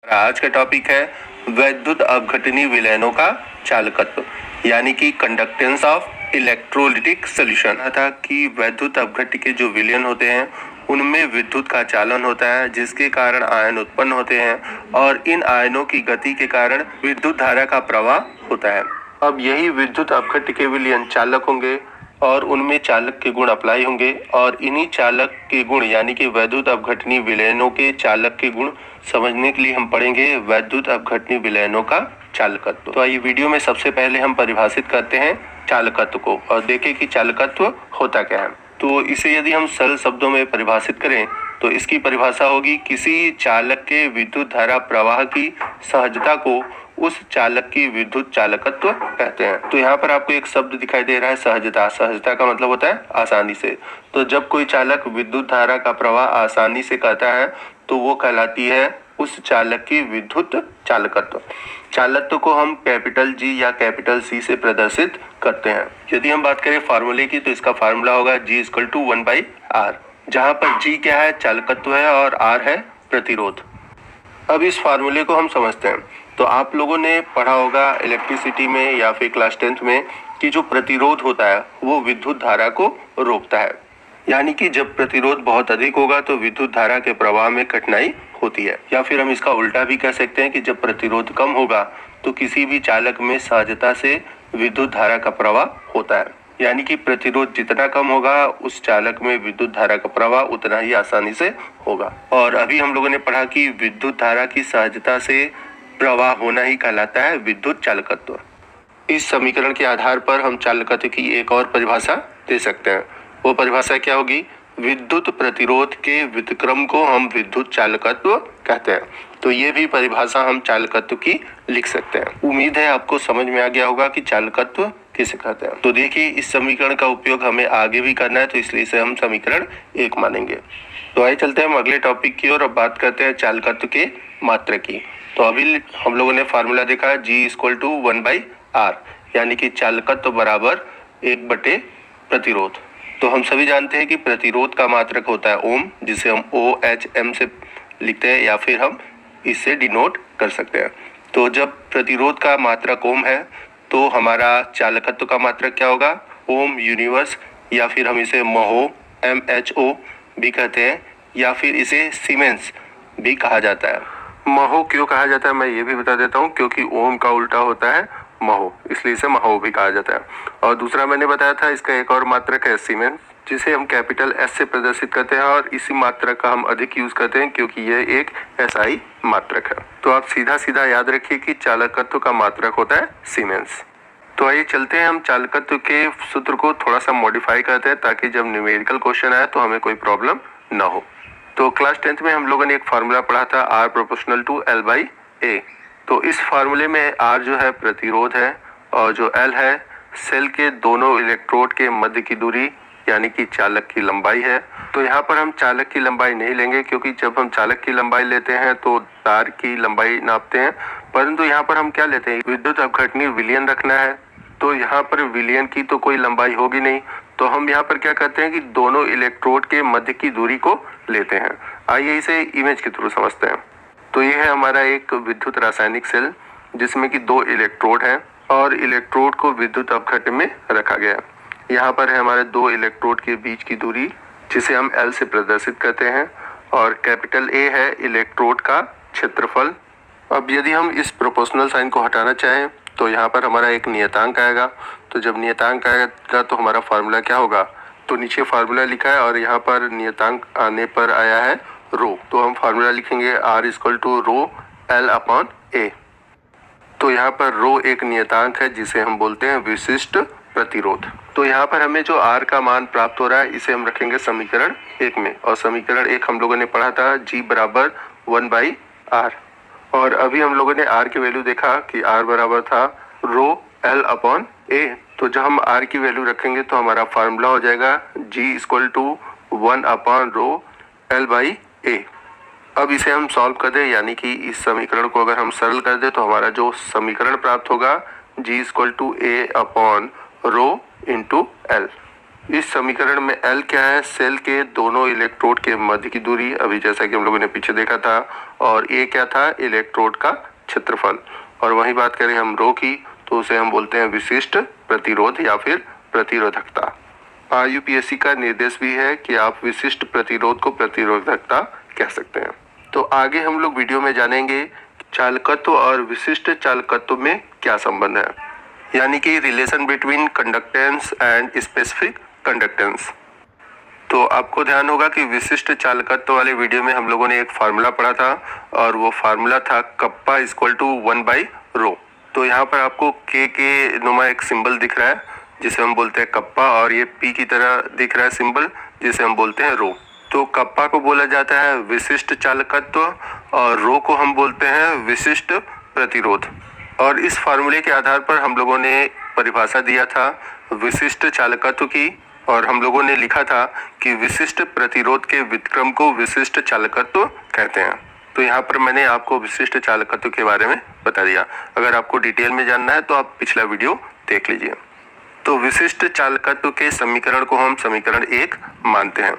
आज का टॉपिक है वैद्युत अपघटनी विलयनों का चालकत्व, यानी कि कंडक्टेंस ऑफ इलेक्ट्रोलिटिक सॉल्यूशन। था कि वैद्युत अपघट्य के जो विलयन होते हैं उनमें विद्युत का चालन होता है, जिसके कारण आयन उत्पन्न होते हैं और इन आयनों की गति के कारण विद्युत धारा का प्रवाह होता है। अब यही विद्युत अपघट्य के विलयन चालक होंगे और उनमें चालक के गुण अप्लाई होंगे और इन्हीं चालक के गुण यानी कि वैद्युत अपघटनी विलयनों के चालक के गुण समझने के लिए हम पढ़ेंगे वैद्युत अपघटनी विलयनों का चालकत्व। तो आइए वीडियो में सबसे पहले हम परिभाषित करते हैं चालकत्व को और देखें कि चालकत्व होता क्या है। तो इसे यदि हम सरल शब्दों में परिभाषित करें तो इसकी परिभाषा होगी किसी चालक के विद्युत धारा प्रवाह की सहजता को उस चालक की विद्युत चालकत्व कहते हैं। तो यहाँ पर आपको एक शब्द दिखाई दे रहा है सहजता। सहजता का मतलब होता है आसानी से। तो जब कोई चालक विद्युत धारा का प्रवाह आसानी से करता है तो वो कहलाती है उस चालक की विद्युत चालकत्व। चालकत्व को हम कैपिटल जी या कैपिटल सी से प्रदर्शित करते हैं। यदि हम बात करें फार्मूले की तो इसका फार्मूला होगा G = 1/R, जहाँ पर G क्या है, चालकत्व है और R है प्रतिरोध। अब इस फार्मूले को हम समझते हैं। तो आप लोगों ने पढ़ा होगा इलेक्ट्रिसिटी में या फिर क्लास 10th में कि जो प्रतिरोध होता है वो विद्युत धारा को रोकता है, यानी कि जब प्रतिरोध बहुत अधिक होगा तो विद्युत धारा के प्रवाह में कठिनाई होती है। या फिर हम इसका उल्टा भी कह सकते हैं कि जब प्रतिरोध कम होगा तो किसी भी चालक में सहजता से विद्युत धारा का प्रवाह होता है, यानी कि प्रतिरोध जितना कम होगा उस चालक में विद्युत धारा का प्रवाह उतना ही आसानी से होगा। और अभी हम लोगों ने पढ़ा कि विद्युत धारा की सहजता से प्रवाह होना ही कहलाता है विद्युत चालकत्व। इस समीकरण के आधार पर हम चालकत्व की एक और परिभाषा दे सकते हैं। वो परिभाषा क्या होगी? विद्युत प्रतिरोध के व्युत्क्रम को हम विद्युत चालकत्व कहते हैं। तो ये भी परिभाषा हम चालकत्व की लिख सकते हैं। उम्मीद है आपको समझ में आ गया होगा कि चालकत्व किसे कहते हैं। तो देखिए, इस समीकरण का उपयोग हमें आगे भी करना है, तो इसलिए इसे हम समीकरण 1 मानेंगे। तो आइए चलते हैं हम अगले टॉपिक की ओर। अब बात करते हैं चालकत्व के मात्रक की। तो अभी हम लोगों ने फार्मूला देखा है G = 1/R, यानी कि चालकत्व बराबर 1 बटे प्रतिरोध। तो हम सभी जानते हैं कि प्रतिरोध का मात्रक होता है ओम, जिसे हम OHM से लिखते हैं या फिर हम इससे डिनोट कर सकते हैं। तो जब प्रतिरोध का मात्रक ओम है तो हमारा चालकत्व का मात्रक क्या होगा? ओम यूनिवर्स, या फिर हम इसे महो MHO भी कहते हैं, या फिर इसे सीमेंस भी कहा जाता है। महो क्यों कहा जाता है मैं ये भी बता देता हूँ, क्योंकि ओम का उल्टा होता है महो, इसलिए इसे महो भी कहा जाता है। और दूसरा मैंने बताया था इसका एक और मात्रक है सीमेंस, जिसे हम कैपिटल S से प्रदर्शित करते हैं और इसी मात्रक का हम अधिक यूज करते हैं क्योंकि यह एक SI मात्रक है। तो आप सीधा सीधा याद रखिए कि चालकत्व का मात्रक होता है सीमेंस। तो आइए चलते हैं हम चालकत्व के सूत्र को थोड़ा सा मॉडिफाई करते हैं ताकि जब न्यूमेरिकल क्वेश्चन आए तो हमें कोई प्रॉब्लम ना हो। तो क्लास 10th में हम लोगों ने एक फार्मूला पढ़ा था R = L/A। तो इस फार्मूले में R जो है प्रतिरोध है और जो L है सेल के दोनों इलेक्ट्रोड के मध्य की दूरी, यानी कि चालक की लंबाई है। तो यहाँ पर हम चालक की लंबाई नहीं लेंगे क्योंकि जब हम चालक की लंबाई लेते हैं तो तार की लंबाई नापते हैं, परंतु यहाँ पर हम क्या लेते हैं? विद्युत अपघटनी विलयन रखना है। तो यहाँ पर विलयन की तो कोई लंबाई होगी नहीं, तो हम यहाँ पर क्या करते हैं कि दोनों इलेक्ट्रोड के मध्य की दूरी को लेते हैं। आइए इसे इमेज के थ्रू समझते हैं। तो ये है हमारा एक विद्युत रासायनिक सेल जिसमें कि 2 इलेक्ट्रोड हैं और इलेक्ट्रोड को विद्युत अपघट्य में रखा गया है। यहाँ पर है हमारे 2 इलेक्ट्रोड के बीच की दूरी, जिसे हम L से प्रदर्शित करते हैं, और कैपिटल A है इलेक्ट्रोड का क्षेत्रफल। अब यदि हम इस प्रोपोर्शनल साइन को हटाना चाहें तो यहाँ पर हमारा एक नियतांक आएगा। तो जब नियतांक आएगा तो हमारा फार्मूला क्या होगा? तो नीचे फार्मूला लिखा है और यहाँ पर नियतांक आने पर आया है रो। तो हम फार्मूला लिखेंगे R = L/A। तो यहाँ पर रो एक नियतांक है जिसे हम बोलते हैं विशिष्ट प्रतिरोध। तो यहाँ पर हमें जो R का मान प्राप्त हो रहा है इसे हम रखेंगे समीकरण 1 में, और समीकरण 1 हम लोगों ने पढ़ा था G = 1/R। और अभी हम लोगों ने R की वैल्यू देखा कि R बराबर था ρL/A। तो जब हम R की वैल्यू रखेंगे तो हमारा फार्मूला हो जाएगा G = 1/ρL/A। अब इसे हम सॉल्व कर दें, यानी कि इस समीकरण को अगर हम सरल कर दें तो हमारा जो समीकरण प्राप्त होगा G = A/ρ × L। इस समीकरण में L क्या है, सेल के दोनों इलेक्ट्रोड के मध्य की दूरी, अभी जैसा कि हम लोगों ने पीछे देखा था, और A क्या था, इलेक्ट्रोड का क्षेत्रफल। और वही बात करें हम रो की तो उसे हम बोलते हैं विशिष्ट प्रतिरोध या फिर प्रतिरोधकता। यूपीएससी का निर्देश भी है कि आप विशिष्ट प्रतिरोध को प्रतिरोधकता कह सकते हैं। तो आगे हम लोग वीडियो में जानेंगे चालकत्व और विशिष्ट चालकत्व में क्या संबंध है, यानी कि relation between conductance and specific conductance. तो आपको ध्यान होगा कि विशिष्ट चालकत्व वाले वीडियो में हम लोगों ने एक फार्मूला पढ़ा था और वो फार्मूला था कप्पा इक्वल टू 1/ρ। तो यहाँ पर आपको के नुमा एक सिंबल दिख रहा है जिसे हम बोलते हैं कप्पा, और ये पी की तरह दिख रहा है सिंबल जिसे हम बोलते हैं रो। तो कप्पा को बोला जाता है विशिष्ट चालकत्व और रो को हम बोलते हैं विशिष्ट प्रतिरोध। और इस फार्मूले के आधार पर हम लोगों ने परिभाषा दिया था विशिष्ट चालकत्व की, और हम लोगों ने लिखा था कि विशिष्ट प्रतिरोध के व्युत्क्रम को विशिष्ट चालकत्व कहते हैं। तो यहाँ पर मैंने आपको विशिष्ट चालकत्व के बारे में बता दिया। अगर आपको डिटेल में जानना है तो आप पिछला वीडियो देख लीजिए। तो विशिष्ट चालकत्व के समीकरण को हम समीकरण 1 मानते हैं।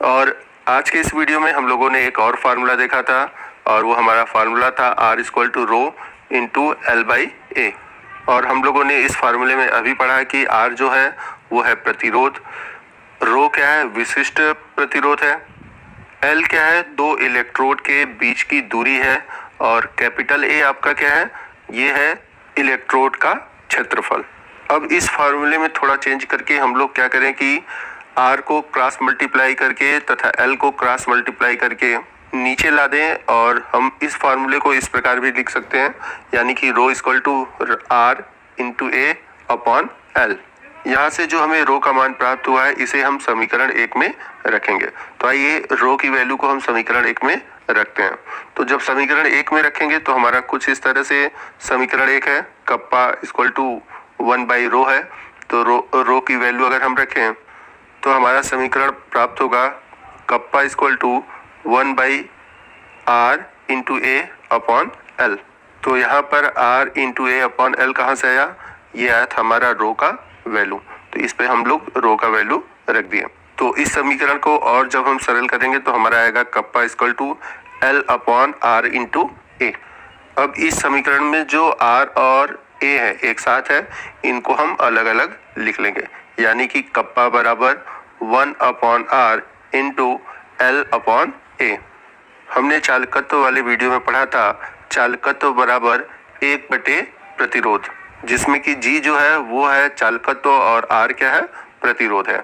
और आज के इस वीडियो में हम लोगों ने एक और फार्मूला देखा था और वो हमारा फार्मूला था R equal to rho into L/A। और हम लोगों ने इस फार्मूले में अभी पढ़ा है कि R जो है वो है प्रतिरोध, रो क्या है, विशिष्ट प्रतिरोध है, L क्या है, दो इलेक्ट्रोड के बीच की दूरी है, और कैपिटल A आपका क्या है, ये है इलेक्ट्रोड का क्षेत्रफल। अब इस फार्मूले में थोड़ा चेंज करके हम लोग क्या करें कि R को क्रॉस मल्टीप्लाई करके तथा L को क्रॉस मल्टीप्लाई करके नीचे ला दें, और हम इस फार्मूले को इस प्रकार भी लिख सकते हैं, यानी कि rho equal to R into A upon L। यहाँ से जो हमें रो का मान प्राप्त हुआ है इसे हम समीकरण 1 में रखेंगे। तो आइए रो की वैल्यू को हम समीकरण 1 में रखते हैं। तो जब समीकरण 1 में रखेंगे तो हमारा कुछ इस तरह से समीकरण 1 है, कप्पा इक्वल टू 1/ρ है। तो रो की वैल्यू अगर हम रखें तो हमारा समीकरण प्राप्त होगा kappa equal to 1/R into A upon L। तो यहाँ पर R into A upon L कहाँ से आया, ये आया था हमारा रो का वैल्यू। तो इस पे हम लोग रो का वैल्यू रख दिए। तो इस समीकरण को और जब हम सरल करेंगे तो हमारा आएगा kappa equal to L upon R into A। अब इस समीकरण में जो R और A है एक साथ है, इनको हम अलग अलग लिख लेंगे, यानी कि कप्पा बराबर 1 upon R into L upon A। हमने चालकत्व वाले वीडियो में पढ़ा था चालकत्व बराबर 1 प्रतिरोध, जिसमें कि G जो है वो है चालकत्व और R क्या है, प्रतिरोध है।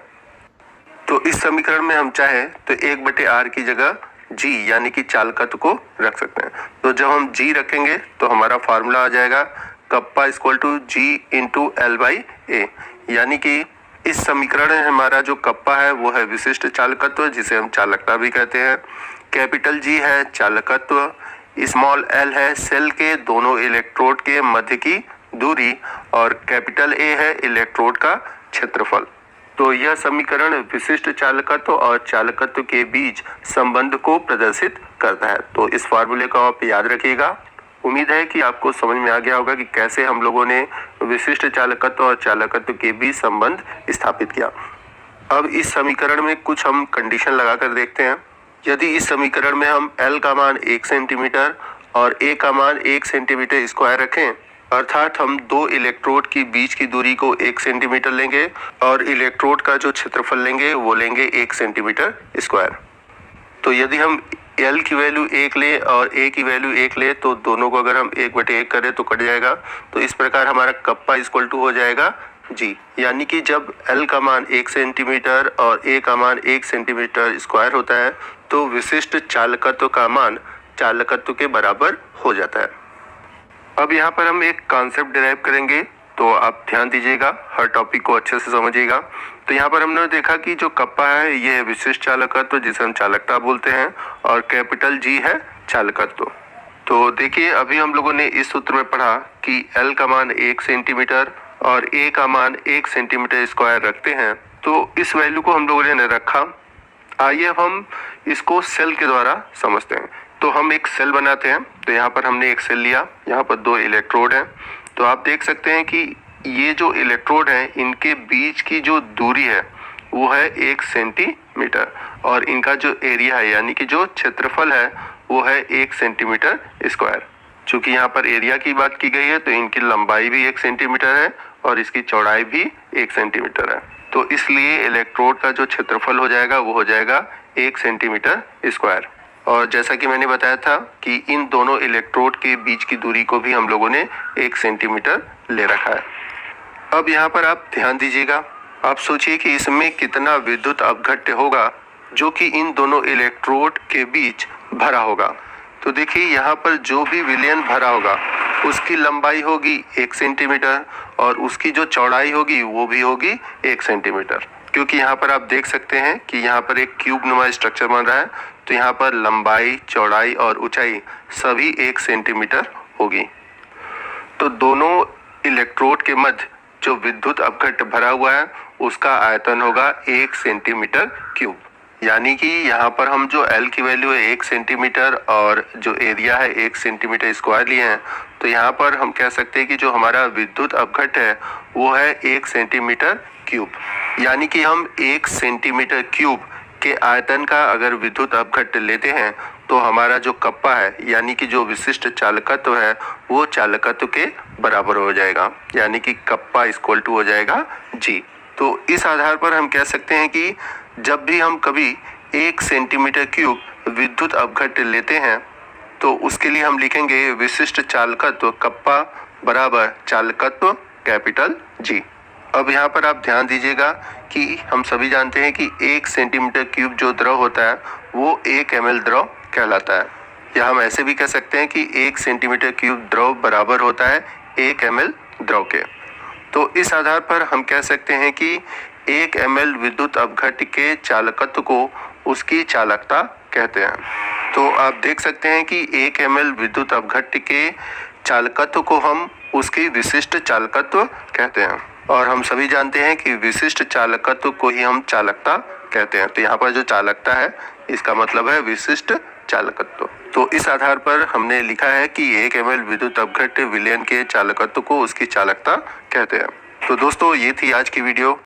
तो इस समीकरण में हम चाहे तो 1/R की जगह G यानी कि चालकत्व को रख सकते हैं। तो जब हम G रखेंगे तो हमारा फार्मूला आ जाएगा kappa equal to G into L/A, यानी कि इस समीकरण में हमारा जो कप्पा है वो है विशिष्ट चालकत्व जिसे हम चालकता भी कहते हैं, कैपिटल G है चालकत्व, स्मॉल l है सेल के दोनों इलेक्ट्रोड के मध्य की दूरी, और कैपिटल A है इलेक्ट्रोड का क्षेत्रफल। तो यह समीकरण विशिष्ट चालकत्व और चालकत्व के बीच संबंध को प्रदर्शित करता है। तो इस फार्मूले को आप याद रखिएगा। उम्मीद है कि आपको समझ में आ गया होगा कि कैसे हम लोगों ने विशिष्ट चालकत्व और चालकत्व के बीच संबंध स्थापित किया। अब इस समीकरण में कुछ हम कंडीशन लगाकर देखते हैं। यदि इस समीकरण में हम L का मान 1 सेंटीमीटर और A का मान 1 सेंटीमीटर स्क्वायर रखें, अर्थात हम दो इलेक्ट्रोड की बीच की दूरी को 1 सेंटीमीटर लेंगे और इलेक्ट्रोड का जो क्षेत्रफल लेंगे वो लेंगे 1 सेंटीमीटर स्क्वायर। तो यदि हम L की वैल्यू 1 ले और A की वैल्यू 1 ले तो दोनों को अगर हम 1/1 करें तो कट जाएगा। तो इस प्रकार हमारा कप्पा इक्वल टू हो जाएगा G, यानी कि जब L का मान 1 सेंटीमीटर और A का मान 1 सेंटीमीटर स्क्वायर होता है तो विशिष्ट चालकत्व का मान चालकत्व के बराबर हो जाता है। अब यहाँ पर हम एक कॉन्सेप्ट डिराइव करेंगे, तो आप ध्यान दीजिएगा, हर टॉपिक को अच्छे से समझिएगा। तो यहाँ पर हमने देखा कि जो कप्पा है ये है विशिष्ट चालकत्व जिसे हम चालकता बोलते हैं, और कैपिटल G है चालकत्व। तो देखिए अभी हम लोगों ने इस सूत्र में पढ़ा कि L का मान 1 सेंटीमीटर और A का मान 1 सेंटीमीटर स्क्वायर रखते हैं। तो इस वैल्यू को हम लोगों ने रखा। आइए अब हम इसको सेल के द्वारा समझते हैं। तो हम एक सेल बनाते हैं। तो यहाँ पर हमने एक सेल लिया, यहाँ पर दो इलेक्ट्रोड हैं। तो आप देख सकते हैं कि ये जो इलेक्ट्रोड हैं इनके बीच की जो दूरी है वो है 1 सेंटीमीटर और इनका जो एरिया है यानी कि जो क्षेत्रफल है वो है 1 सेंटीमीटर स्क्वायर। चूंकि यहाँ पर एरिया की बात की गई है तो इनकी लंबाई भी 1 सेंटीमीटर है और इसकी चौड़ाई भी 1 सेंटीमीटर है, तो इसलिए इलेक्ट्रोड का जो क्षेत्रफल हो जाएगा वो हो जाएगा 1 सेंटीमीटर स्क्वायर। और जैसा कि मैंने बताया था कि इन दोनों इलेक्ट्रोड के बीच की दूरी को भी हम लोगों ने 1 सेंटीमीटर ले रखा है। अब यहाँ पर आप ध्यान दीजिएगा, आप सोचिए कि इसमें कितना विद्युत अपघट्य होगा जो कि इन दोनों इलेक्ट्रोड के बीच भरा होगा। तो देखिए यहाँ पर जो भी विलयन भरा होगा उसकी लंबाई होगी 1 सेंटीमीटर और उसकी जो चौड़ाई होगी वो भी होगी 1 सेंटीमीटर, क्योंकि यहाँ पर आप देख सकते हैं कि यहाँ पर एक क्यूब नुमा स्ट्रक्चर बन रहा है, तो यहाँ पर लंबाई, चौड़ाई और ऊंचाई सभी 1 सेंटीमीटर होगी। तो दोनों इलेक्ट्रोड के मध्य जो विद्युत अपघट्य भरा हुआ है उसका आयतन होगा 1 सेंटीमीटर क्यूब, यानी कि यहाँ पर हम जो L की वैल्यू है 1 सेंटीमीटर और जो एरिया है 1 सेंटीमीटर स्क्वायर लिए हैं, तो यहाँ पर हम कह सकते हैं कि जो हमारा विद्युत अपघट्य है वो है 1 सेंटीमीटर क्यूब, यानी कि हम 1 सेंटीमीटर क्यूब के आयतन का अगर विद्युत अपघट्य लेते हैं तो हमारा जो कप्पा है यानी कि जो विशिष्ट चालकत्व है वो चालकत्व के बराबर हो जाएगा, यानी कि कप्पा इक्वल टू हो जाएगा G। तो इस आधार पर हम कह सकते हैं कि जब भी हम कभी 1 सेंटीमीटर क्यूब विद्युत अपघट्य लेते हैं तो उसके लिए हम लिखेंगे विशिष्ट चालकत्व कप्पा बराबर चालकत्व कैपिटल G। अब यहाँ पर आप ध्यान दीजिएगा कि हम सभी जानते हैं कि 1 सेंटीमीटर क्यूब जो द्रव होता है वो 1 ml द्रव कहलाता है, या हम ऐसे भी कह सकते हैं कि 1 सेंटीमीटर क्यूब द्रव बराबर होता है 1 ml द्रव के। तो इस आधार पर हम कह सकते हैं कि 1 ml विद्युत अपघट्य के चालकत्व को उसकी चालकता कहते हैं। तो आप देख सकते हैं कि 1 ml विद्युत अपघट्य के चालकत्व को हम उसकी विशिष्ट चालकत्व कहते हैं और हम सभी जानते हैं कि विशिष्ट चालकत्व को ही हम चालकता कहते हैं। तो यहाँ पर जो चालकता है इसका मतलब है विशिष्ट चालकत्व। तो इस आधार पर हमने लिखा है कि 1 ml विद्युत अपघट्य विलयन के चालकत्व को उसकी चालकता कहते हैं। तो दोस्तों ये थी आज की वीडियो।